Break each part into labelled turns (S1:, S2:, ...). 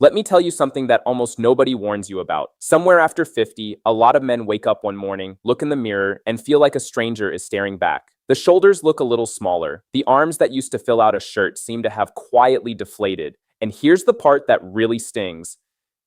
S1: Let me tell you something that almost nobody warns you about. Somewhere after 50, a lot of men wake up one morning, look in the mirror, and feel like a stranger is staring back. The shoulders look a little smaller. The arms that used to fill out a shirt seem to have quietly deflated. And here's the part that really stings.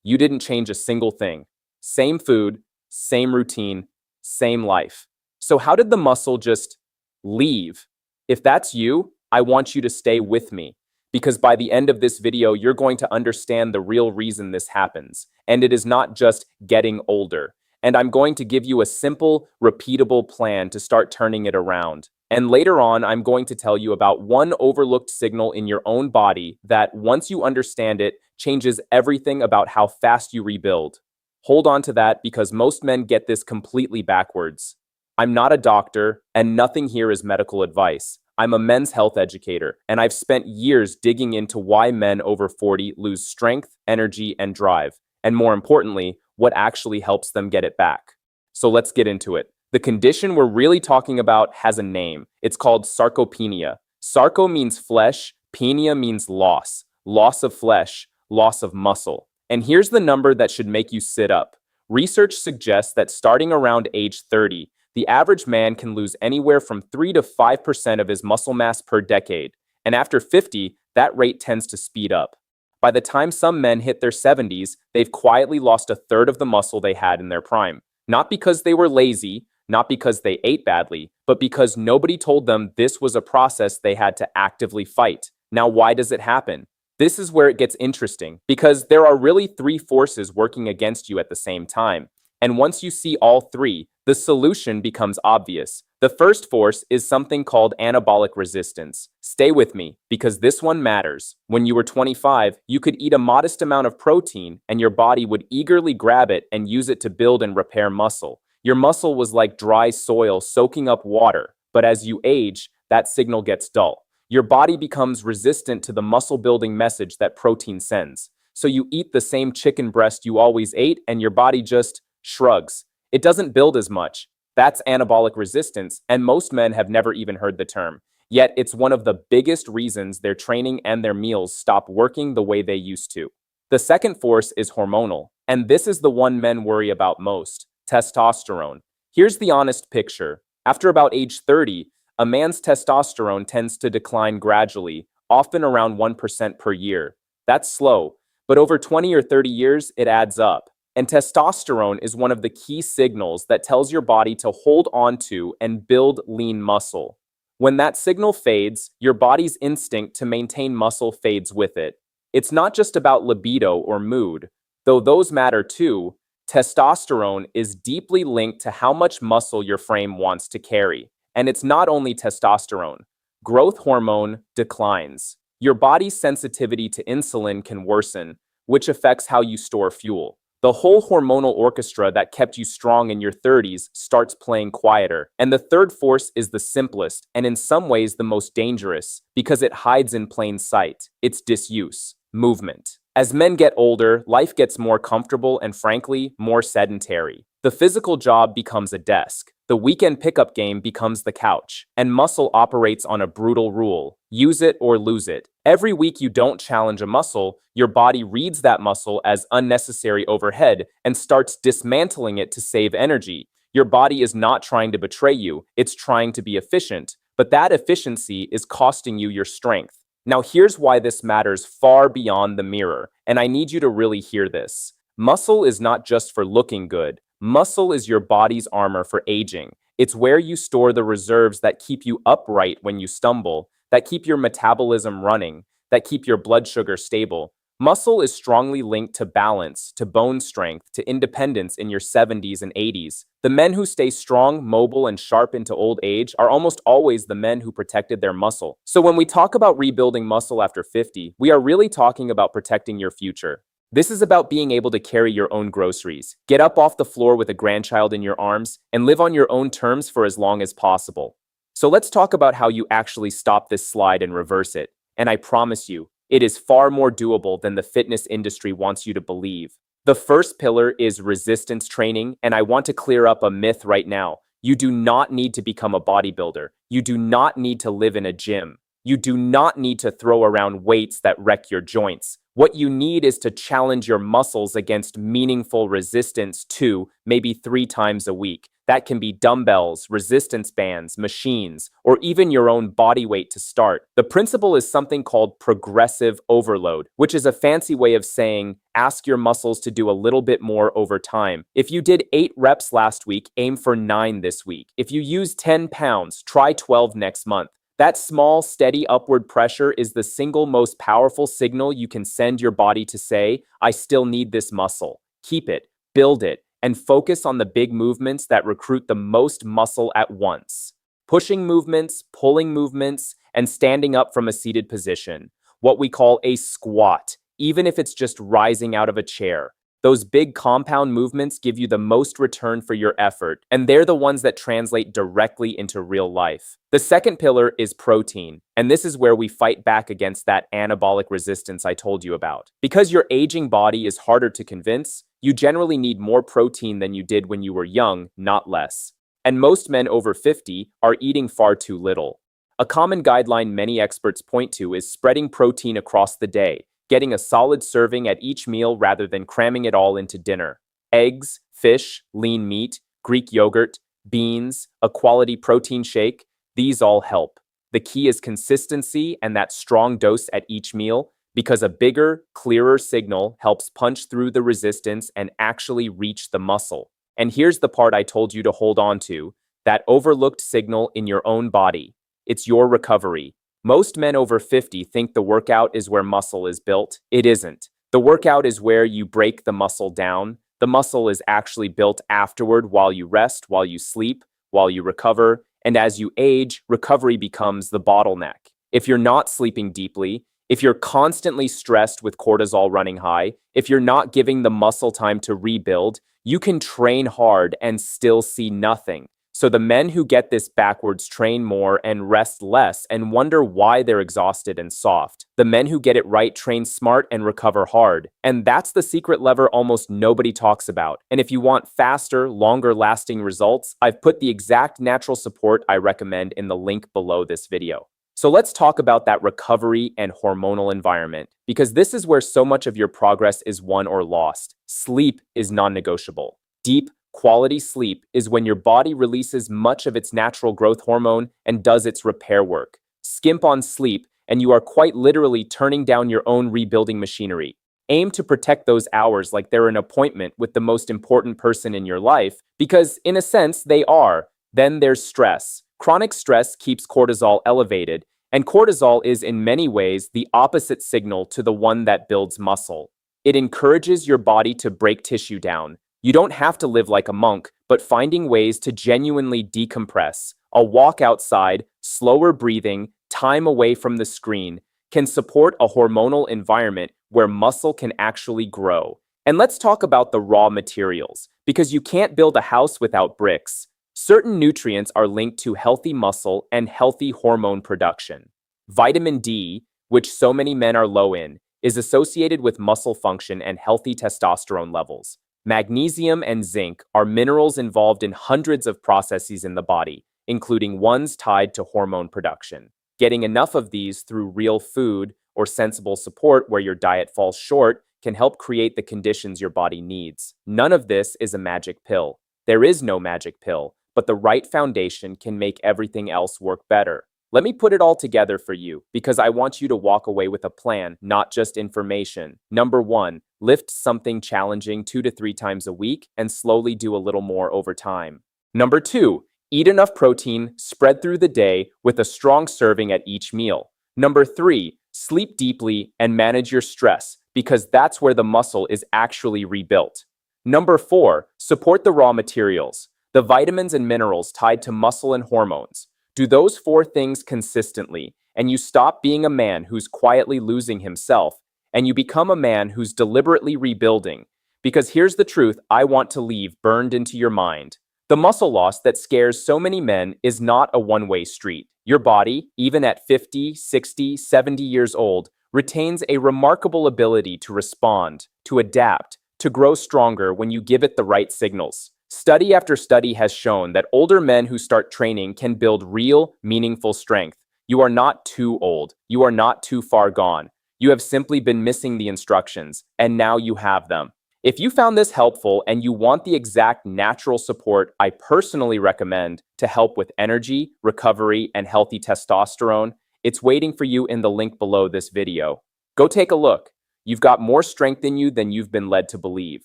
S1: You didn't change a single thing. Same food, same routine, same life. So how did the muscle just leave? If that's you, I want you to stay with me, because by the end of this video, you're going to understand the real reason this happens. And it is not just getting older. And I'm going to give you a simple, repeatable plan to start turning it around. And later on, I'm going to tell you about one overlooked signal in your own body that, once you understand it, changes everything about how fast you rebuild. Hold on to that, because most men get this completely backwards. I'm not a doctor, and nothing here is medical advice. I'm a men's health educator, and I've spent years digging into why men over 40 lose strength, energy, and drive, and more importantly, what actually helps them get it back. So let's get into it. The condition we're really talking about has a name. It's called sarcopenia. Sarco means flesh, penia means loss. Loss of flesh, loss of muscle. And here's the number that should make you sit up. Research suggests that starting around age 30, the average man can lose anywhere from 3 to 5% of his muscle mass per decade. And after 50, that rate tends to speed up. By the time some men hit their 70s, they've quietly lost a third of the muscle they had in their prime. Not because they were lazy, not because they ate badly, but because nobody told them this was a process they had to actively fight. Now, why does it happen? This is where it gets interesting, because there are really three forces working against you at the same time. And once you see all three, the solution becomes obvious. The first force is something called anabolic resistance. Stay with me, because this one matters. When you were 25, you could eat a modest amount of protein, and your body would eagerly grab it and use it to build and repair muscle. Your muscle was like dry soil soaking up water, but as you age, that signal gets dull. Your body becomes resistant to the muscle-building message that protein sends. So you eat the same chicken breast you always ate, and your body just shrugs. It doesn't build as much. That's anabolic resistance, and most men have never even heard the term. Yet it's one of the biggest reasons their training and their meals stop working the way they used to. The second force is hormonal, and this is the one men worry about most: testosterone. Here's the honest picture. After about age 30, a man's testosterone tends to decline gradually, often around 1% per year. That's slow, but over 20 or 30 years, it adds up. And testosterone is one of the key signals that tells your body to hold on to and build lean muscle. When that signal fades, your body's instinct to maintain muscle fades with it. It's not just about libido or mood, though those matter too. Testosterone is deeply linked to how much muscle your frame wants to carry. And it's not only testosterone. Growth hormone declines. Your body's sensitivity to insulin can worsen, which affects how you store fuel. The whole hormonal orchestra that kept you strong in your 30s starts playing quieter. And the third force is the simplest, and in some ways the most dangerous, because it hides in plain sight. It's disuse, movement. As men get older, life gets more comfortable and, frankly, more sedentary. The physical job becomes a desk. The weekend pickup game becomes the couch. And muscle operates on a brutal rule: use it or lose it. Every week you don't challenge a muscle, your body reads that muscle as unnecessary overhead and starts dismantling it to save energy. Your body is not trying to betray you, it's trying to be efficient. But that efficiency is costing you your strength. Now here's why this matters far beyond the mirror, and I need you to really hear this. Muscle is not just for looking good. Muscle is your body's armor for aging. It's where you store the reserves that keep you upright when you stumble, that keep your metabolism running, that keep your blood sugar stable. Muscle is strongly linked to balance, to bone strength, to independence in your 70s and 80s. The men who stay strong, mobile, and sharp into old age are almost always the men who protected their muscle. So when we talk about rebuilding muscle after 50, we are really talking about protecting your future. This is about being able to carry your own groceries, get up off the floor with a grandchild in your arms, and live on your own terms for as long as possible. So let's talk about how you actually stop this slide and reverse it. And I promise you, it is far more doable than the fitness industry wants you to believe. The first pillar is resistance training, and I want to clear up a myth right now. You do not need to become a bodybuilder. You do not need to live in a gym. You do not need to throw around weights that wreck your joints. What you need is to challenge your muscles against meaningful resistance 2, maybe 3 times a week. That can be dumbbells, resistance bands, machines, or even your own body weight to start. The principle is something called progressive overload, which is a fancy way of saying ask your muscles to do a little bit more over time. If you did 8 reps last week, aim for 9 this week. If you use 10 pounds, try 12 next month. That small, steady upward pressure is the single most powerful signal you can send your body to say, I still need this muscle. Keep it, build it, and focus on the big movements that recruit the most muscle at once. Pushing movements, pulling movements, and standing up from a seated position, what we call a squat, even if it's just rising out of a chair. Those big compound movements give you the most return for your effort, and they're the ones that translate directly into real life. The second pillar is protein, and this is where we fight back against that anabolic resistance I told you about. Because your aging body is harder to convince, you generally need more protein than you did when you were young, not less. And most men over 50 are eating far too little. A common guideline many experts point to is spreading protein across the day, getting a solid serving at each meal rather than cramming it all into dinner. Eggs, fish, lean meat, Greek yogurt, beans, a quality protein shake, these all help. The key is consistency and that strong dose at each meal, because a bigger, clearer signal helps punch through the resistance and actually reach the muscle. And here's the part I told you to hold on to, that overlooked signal in your own body. It's your recovery. Most men over 50 think the workout is where muscle is built. It isn't. The workout is where you break the muscle down. The muscle is actually built afterward while you rest, while you sleep, while you recover. And as you age, recovery becomes the bottleneck. If you're not sleeping deeply, if you're constantly stressed with cortisol running high, if you're not giving the muscle time to rebuild, you can train hard and still see nothing. So the men who get this backwards train more and rest less and wonder why they're exhausted and soft. The men who get it right train smart and recover hard. And that's the secret lever almost nobody talks about. And if you want faster, longer lasting results, I've put the exact natural support I recommend in the link below this video. So let's talk about that recovery and hormonal environment, because this is where so much of your progress is won or lost. Sleep is non-negotiable. Deep, quality sleep is when your body releases much of its natural growth hormone and does its repair work. Skimp on sleep, and you are quite literally turning down your own rebuilding machinery. Aim to protect those hours like they're an appointment with the most important person in your life, because in a sense, they are. Then there's stress. Chronic stress keeps cortisol elevated, and cortisol is in many ways the opposite signal to the one that builds muscle. It encourages your body to break tissue down. You don't have to live like a monk, but finding ways to genuinely decompress, a walk outside, slower breathing, time away from the screen, can support a hormonal environment where muscle can actually grow. And let's talk about the raw materials, because you can't build a house without bricks. Certain nutrients are linked to healthy muscle and healthy hormone production. Vitamin D, which so many men are low in, is associated with muscle function and healthy testosterone levels. Magnesium and zinc are minerals involved in hundreds of processes in the body, including ones tied to hormone production. Getting enough of these through real food or sensible support where your diet falls short can help create the conditions your body needs. None of this is a magic pill. There is no magic pill, but the right foundation can make everything else work better. Let me put it all together for you, because I want you to walk away with a plan, not just information. Number 1, lift something challenging 2 to 3 times a week and slowly do a little more over time. Number 2, eat enough protein spread through the day with a strong serving at each meal. Number 3, sleep deeply and manage your stress, because that's where the muscle is actually rebuilt. Number 4, support the raw materials, the vitamins and minerals tied to muscle and hormones. Do those 4 things consistently, and you stop being a man who's quietly losing himself, and you become a man who's deliberately rebuilding. Because here's the truth I want to leave burned into your mind. The muscle loss that scares so many men is not a one-way street. Your body, even at 50, 60, 70 years old, retains a remarkable ability to respond, to adapt, to grow stronger when you give it the right signals. Study after study has shown that older men who start training can build real, meaningful strength. You are not too old. You are not too far gone. You have simply been missing the instructions, and now you have them. If you found this helpful and you want the exact natural support I personally recommend to help with energy, recovery, and healthy testosterone, it's waiting for you in the link below this video. Go take a look. You've got more strength in you than you've been led to believe.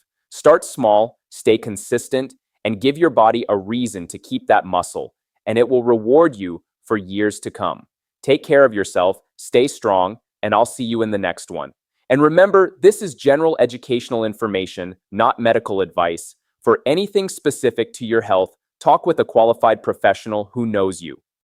S1: Start small, stay consistent, and give your body a reason to keep that muscle, and it will reward you for years to come. Take care of yourself, stay strong, and I'll see you in the next one. And remember, this is general educational information, not medical advice. For anything specific to your health, talk with a qualified professional who knows you.